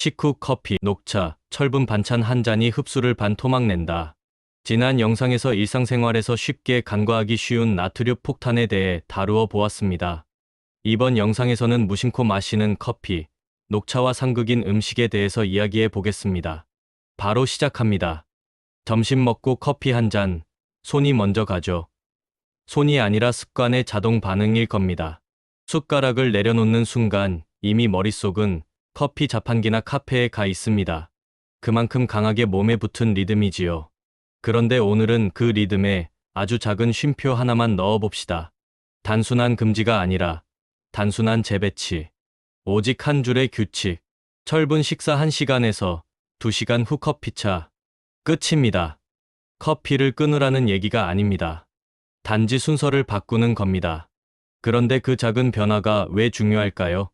식후 커피, 녹차, 철분 반찬 한 잔이 흡수를 반토막 낸다. 지난 영상에서 일상생활에서 쉽게 간과하기 쉬운 나트륨 폭탄에 대해 다루어 보았습니다. 이번 영상에서는 무심코 마시는 커피, 녹차와 상극인 음식에 대해서 이야기해 보겠습니다. 바로 시작합니다. 점심 먹고 커피 한 잔, 손이 먼저 가죠. 손이 아니라 습관의 자동 반응일 겁니다. 숟가락을 내려놓는 순간 이미 머릿속은 커피 자판기나 카페에 가 있습니다. 그만큼 강하게 몸에 붙은 리듬이지요. 그런데 오늘은 그 리듬에 아주 작은 쉼표 하나만 넣어봅시다. 단순한 금지가 아니라 단순한 재배치. 오직 한 줄의 규칙. 철분 식사 1시간에서 2시간 후 커피차. 끝입니다. 커피를 끊으라는 얘기가 아닙니다. 단지 순서를 바꾸는 겁니다. 그런데 그 작은 변화가 왜 중요할까요?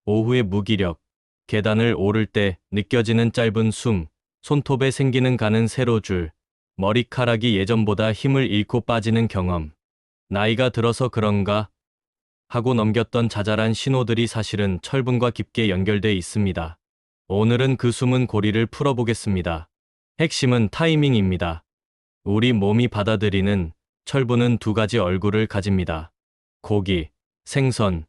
오후의 무기력, 계단을 오를 때 느껴지는 짧은 숨, 손톱에 생기는 가는 세로줄, 머리카락이 예전보다 힘을 잃고 빠지는 경험. 나이가 들어서 그런가? 하고 넘겼던 자잘한 신호들이 사실은 철분과 깊게 연결돼 있습니다. 오늘은 그 숨은 고리를 풀어보겠습니다. 핵심은 타이밍입니다. 우리 몸이 받아들이는 철분은 두 가지 얼굴을 가집니다. 고기, 생선,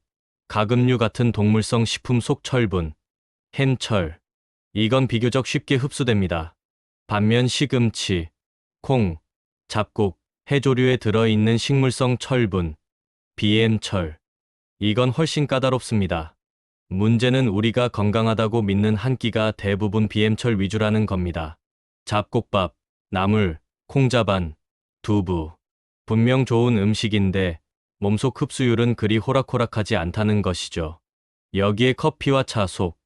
가금류 같은 동물성 식품 속 철분, 햄철. 이건 비교적 쉽게 흡수됩니다. 반면 시금치, 콩, 잡곡, 해조류에 들어있는 식물성 철분, 비엠철. 이건 훨씬 까다롭습니다. 문제는 우리가 건강하다고 믿는 한 끼가 대부분 비엠철 위주라는 겁니다. 잡곡밥, 나물, 콩자반, 두부. 분명 좋은 음식인데 몸속 흡수율은 그리 호락호락하지 않다는 것이죠. 여기에 커피와 차 속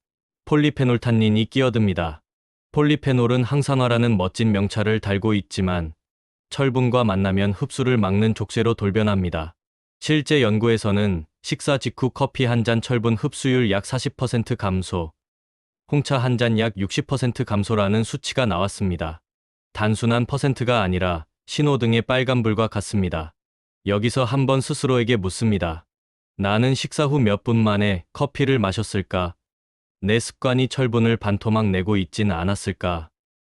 폴리페놀탄닌이 끼어듭니다. 폴리페놀은 항산화라는 멋진 명찰을 달고 있지만 철분과 만나면 흡수를 막는 족쇄로 돌변합니다. 실제 연구에서는 식사 직후 커피 한 잔 철분 흡수율 약 40% 감소, 홍차 한 잔 약 60% 감소라는 수치가 나왔습니다. 단순한 퍼센트가 아니라 신호등의 빨간불과 같습니다. 여기서 한번 스스로에게 묻습니다. 나는 식사 후 몇 분 만에 커피를 마셨을까? 내 습관이 철분을 반토막 내고 있진 않았을까?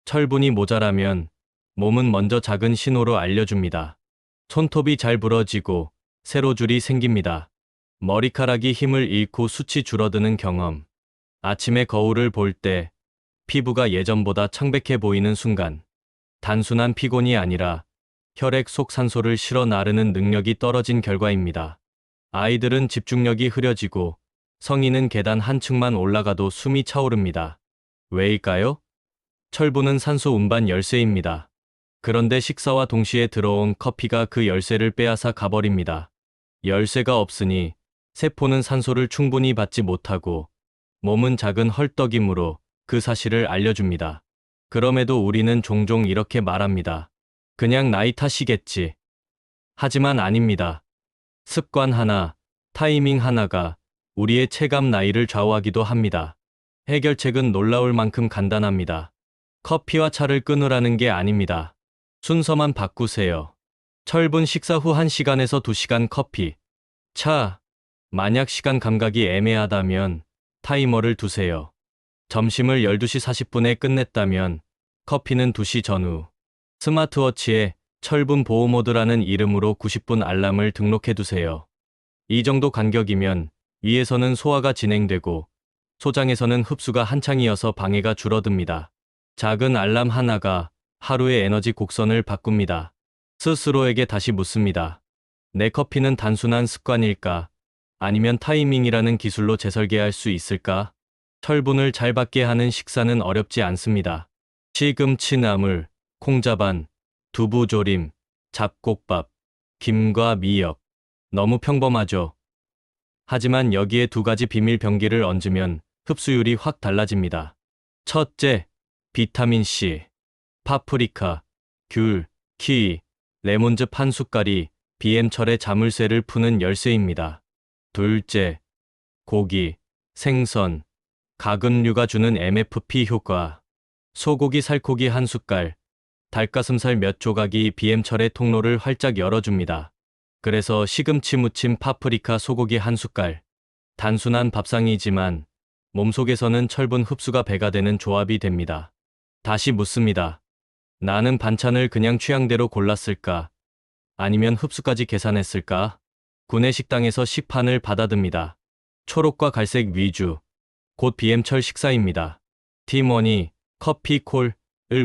철분이 모자라면 몸은 먼저 작은 신호로 알려줍니다. 손톱이 잘 부러지고 세로줄이 생깁니다. 머리카락이 힘을 잃고 숱이 줄어드는 경험. 아침에 거울을 볼 때 피부가 예전보다 창백해 보이는 순간. 단순한 피곤이 아니라 혈액 속 산소를 실어 나르는 능력이 떨어진 결과입니다. 아이들은 집중력이 흐려지고 성인은 계단 한 층만 올라가도 숨이 차오릅니다. 왜일까요? 철분은 산소 운반 열쇠입니다. 그런데 식사와 동시에 들어온 커피가 그 열쇠를 빼앗아 가버립니다. 열쇠가 없으니 세포는 산소를 충분히 받지 못하고 몸은 작은 헐떡임으로 그 사실을 알려줍니다. 그럼에도 우리는 종종 이렇게 말합니다. 그냥 나이 탓이겠지. 하지만 아닙니다. 습관 하나, 타이밍 하나가 우리의 체감 나이를 좌우하기도 합니다. 해결책은 놀라울 만큼 간단합니다. 커피와 차를 끊으라는 게 아닙니다. 순서만 바꾸세요. 철분 식사 후 1시간에서 2시간 커피, 차. 만약 시간 감각이 애매하다면 타이머를 두세요. 점심을 12시 40분에 끝냈다면 커피는 2시 전후. 스마트워치에 철분 보호 모드라는 이름으로 90분 알람을 등록해 두세요. 이 정도 간격이면 위에서는 소화가 진행되고 소장에서는 흡수가 한창이어서 방해가 줄어듭니다. 작은 알람 하나가 하루의 에너지 곡선을 바꿉니다. 스스로에게 다시 묻습니다. 내 커피는 단순한 습관일까? 아니면 타이밍이라는 기술로 재설계할 수 있을까? 철분을 잘 받게 하는 식사는 어렵지 않습니다. 시금치 나물, 콩자반, 두부조림, 잡곡밥, 김과 미역. 너무 평범하죠? 하지만 여기에 두 가지 비밀 병기를 얹으면 흡수율이 확 달라집니다. 첫째, 비타민C. 파프리카, 귤, 키위, 레몬즙 한 숟갈이 비엠철의 자물쇠를 푸는 열쇠입니다. 둘째, 고기, 생선, 가금류가 주는 MFP 효과. 소고기 살코기 한 숟갈, 닭가슴살 몇 조각이 비엠철의 통로를 활짝 열어줍니다. 그래서 시금치 무침 파프리카 소고기 한 숟갈. 단순한 밥상이지만 몸속에서는 철분 흡수가 배가 되는 조합이 됩니다. 다시 묻습니다. 나는 반찬을 그냥 취향대로 골랐을까? 아니면 흡수까지 계산했을까? 구내식당에서 식판을 받아듭니다. 초록과 갈색 위주. 곧 BM철 식사입니다. 팀원이 커피 콜을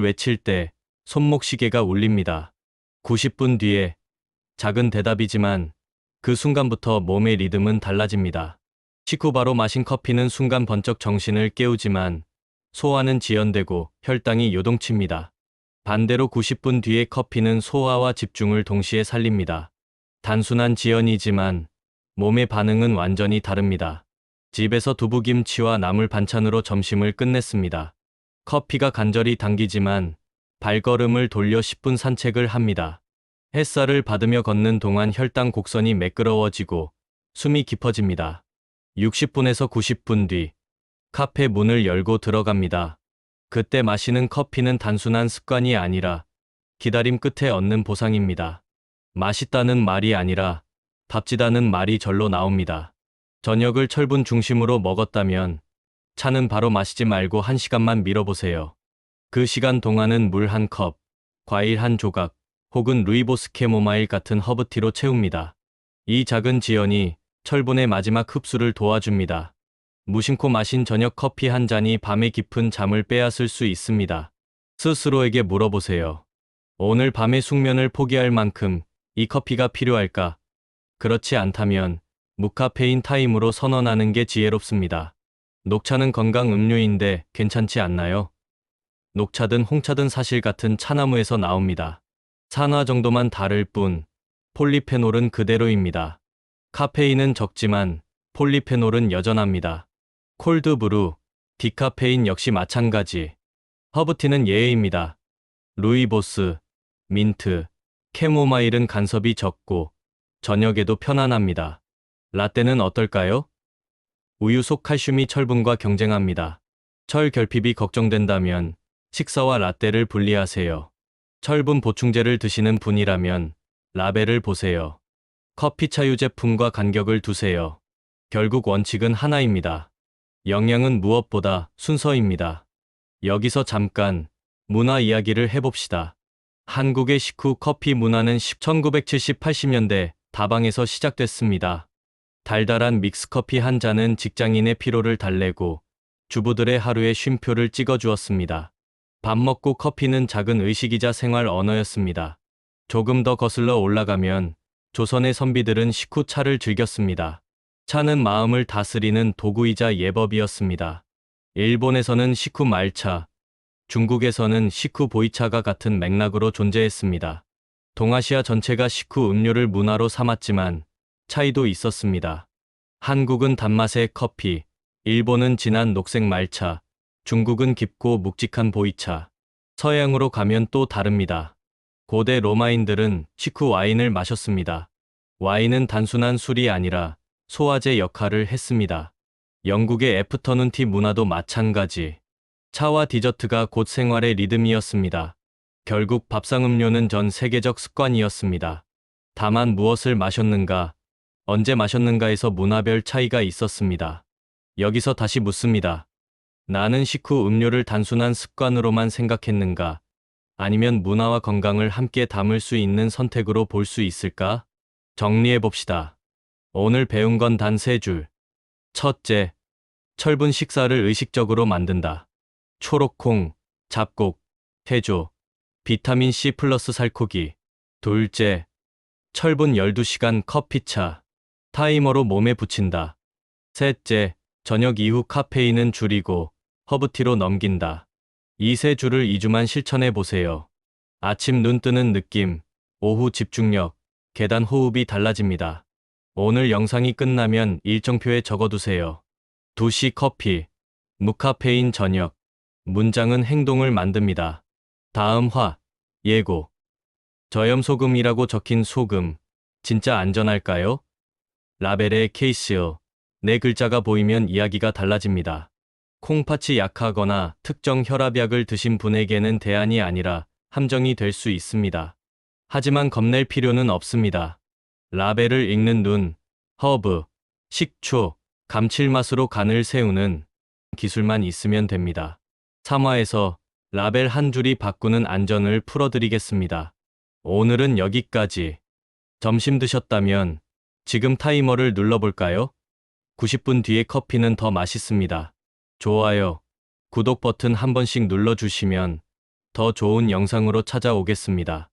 외칠 때 손목시계가 울립니다. 90분 뒤에 작은 대답이지만 그 순간부터 몸의 리듬은 달라집니다. 식후 바로 마신 커피는 순간 번쩍 정신을 깨우지만 소화는 지연되고 혈당이 요동칩니다. 반대로 90분 뒤의 커피는 소화와 집중을 동시에 살립니다. 단순한 지연이지만 몸의 반응은 완전히 다릅니다. 집에서 두부김치와 나물 반찬으로 점심을 끝냈습니다. 커피가 간절히 당기지만 발걸음을 돌려 10분 산책을 합니다. 햇살을 받으며 걷는 동안 혈당 곡선이 매끄러워지고 숨이 깊어집니다. 60분에서 90분 뒤 카페 문을 열고 들어갑니다. 그때 마시는 커피는 단순한 습관이 아니라 기다림 끝에 얻는 보상입니다. 맛있다는 말이 아니라 답지다는 말이 절로 나옵니다. 저녁을 철분 중심으로 먹었다면 차는 바로 마시지 말고 1시간만 미뤄보세요. 그 시간 동안은 물 한 컵, 과일 한 조각, 혹은 루이보스 캐모마일 같은 허브티로 채웁니다. 이 작은 지연이 철분의 마지막 흡수를 도와줍니다. 무심코 마신 저녁 커피 한 잔이 밤의 깊은 잠을 빼앗을 수 있습니다. 스스로에게 물어보세요. 오늘 밤의 숙면을 포기할 만큼 이 커피가 필요할까? 그렇지 않다면 무카페인 타임으로 선언하는 게 지혜롭습니다. 녹차는 건강 음료인데 괜찮지 않나요? 녹차든 홍차든 사실 같은 차나무에서 나옵니다. 산화 정도만 다를 뿐 폴리페놀은 그대로입니다. 카페인은 적지만 폴리페놀은 여전합니다. 콜드브루, 디카페인 역시 마찬가지. 허브티는 예외입니다. 루이보스, 민트, 캐모마일은 간섭이 적고 저녁에도 편안합니다. 라떼는 어떨까요? 우유 속 칼슘이 철분과 경쟁합니다. 철 결핍이 걱정된다면 식사와 라떼를 분리하세요. 철분 보충제를 드시는 분이라면 라벨을 보세요. 커피차 유제품과 간격을 두세요. 결국 원칙은 하나입니다. 영양은 무엇보다 순서입니다. 여기서 잠깐 문화 이야기를 해봅시다. 한국의 식후 커피 문화는 1970, 80년대 다방에서 시작됐습니다. 달달한 믹스커피 한 잔은 직장인의 피로를 달래고 주부들의 하루의 쉼표를 찍어주었습니다. 밥 먹고 커피는 작은 의식이자 생활 언어였습니다. 조금 더 거슬러 올라가면 조선의 선비들은 식후 차를 즐겼습니다. 차는 마음을 다스리는 도구이자 예법이었습니다. 일본에서는 식후 말차, 중국에서는 식후 보이차가 같은 맥락으로 존재했습니다. 동아시아 전체가 식후 음료를 문화로 삼았지만 차이도 있었습니다. 한국은 단맛의 커피, 일본은 진한 녹색 말차, 중국은 깊고 묵직한 보이차. 서양으로 가면 또 다릅니다. 고대 로마인들은 식후 와인을 마셨습니다. 와인은 단순한 술이 아니라 소화제 역할을 했습니다. 영국의 애프터눈 티 문화도 마찬가지. 차와 디저트가 곧 생활의 리듬이었습니다. 결국 밥상 음료는 전 세계적 습관이었습니다. 다만 무엇을 마셨는가, 언제 마셨는가에서 문화별 차이가 있었습니다. 여기서 다시 묻습니다. 나는 식후 음료를 단순한 습관으로만 생각했는가? 아니면 문화와 건강을 함께 담을 수 있는 선택으로 볼 수 있을까? 정리해봅시다. 오늘 배운 건 단 3줄. 첫째, 철분 식사를 의식적으로 만든다. 초록콩, 잡곡, 해조, 비타민C 플러스 살코기. 둘째, 철분 12시간 커피차. 타이머로 몸에 붙인다. 셋째, 저녁 이후 카페인은 줄이고 허브티로 넘긴다. 이 3줄을 2주만 실천해 보세요. 아침 눈 뜨는 느낌, 오후 집중력, 계단 호흡이 달라집니다. 오늘 영상이 끝나면 일정표에 적어두세요. 2시 커피, 무카페인 저녁. 문장은 행동을 만듭니다. 다음 화, 예고. 저염소금이라고 적힌 소금, 진짜 안전할까요? 라벨에 케이스요. 4글자가 보이면 이야기가 달라집니다. 콩팥이 약하거나 특정 혈압약을 드신 분에게는 대안이 아니라 함정이 될 수 있습니다. 하지만 겁낼 필요는 없습니다. 라벨을 읽는 눈, 허브, 식초, 감칠맛으로 간을 세우는 기술만 있으면 됩니다. 3화에서 라벨 한 줄이 바꾸는 안전을 풀어드리겠습니다. 오늘은 여기까지. 점심 드셨다면 지금 타이머를 눌러볼까요? 90분 뒤에 커피는 더 맛있습니다. 좋아요, 구독 버튼 한 번씩 눌러주시면 더 좋은 영상으로 찾아오겠습니다.